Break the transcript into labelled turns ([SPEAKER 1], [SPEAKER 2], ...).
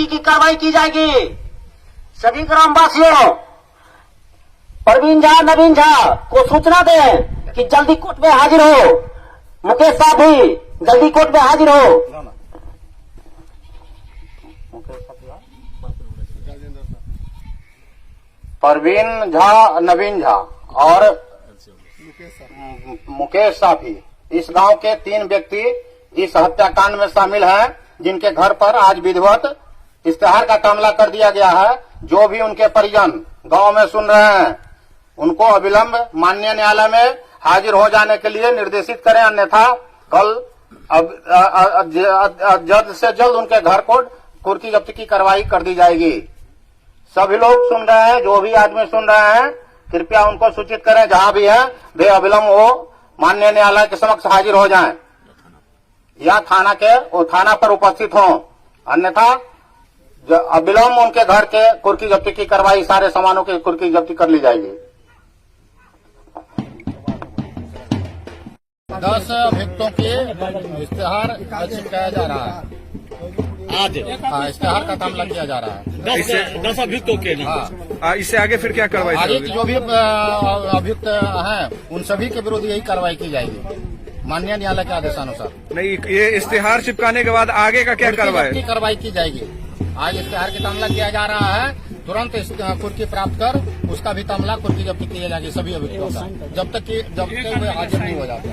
[SPEAKER 1] की कार्रवाई की जाएगी। सभी ग्रामवासियों प्रवीण झा, नवीन झा को सूचना दें कि जल्दी कोर्ट में हाजिर हो। मुकेश साहब भी जल्दी कोर्ट में हाजिर हो। प्रवीण झा, नवीन झा और मुकेश साफी इस गांव के 3 व्यक्ति इस हत्याकांड में शामिल हैं, जिनके घर पर आज विधिवत इश्तेहार का तामला कर दिया गया है। जो भी उनके परिजन गांव में सुन रहे हैं, उनको अविलंब माननीय न्यायालय में हाजिर हो जाने के लिए निर्देशित करें, अन्यथा कल जल्द से जल्द उनके घर को कुर्की जब्ती की कार्रवाई कर दी जाएगी। सभी लोग सुन रहे हैं, जो भी आदमी सुन रहे हैं, कृपया उनको सूचित करें, जहां भी है वे अविलंब वो माननीय न्यायालय के समक्ष हाजिर हो जाएं या थाना पर उपस्थित हों, अन्यथा अविलंब उनके घर के कुर्की जब्ती की कार्रवाई, सारे सामानों की कुर्की जब्ती कर ली जाएगी।
[SPEAKER 2] 10 अभियुक्तों के इश्तेहार चिपकाया जा रहा है। आज इश्तेहार का तामला किया जा रहा है
[SPEAKER 3] 10 अभियुक्तों के।
[SPEAKER 2] हाँ,
[SPEAKER 3] इससे आगे फिर क्या कार्रवाई
[SPEAKER 2] आगे जो भी अभियुक्त हैं उन सभी के विरुद्ध यही कार्रवाई की जाएगी माननीय न्यायालय के आदेशानुसार।
[SPEAKER 3] नहीं, ये इश्तेहार चिपकाने के बाद आगे का क्या कार्रवाई
[SPEAKER 2] की जाएगी। आज इश्तेहार की तामला किया जा रहा है, तुरंत कुर्की प्राप्त कर उसका भी तामला कुर्की जब्ती किया जाएगी सभी अभियुक्तों का, जब तक वे हाजिर नहीं हो जाते।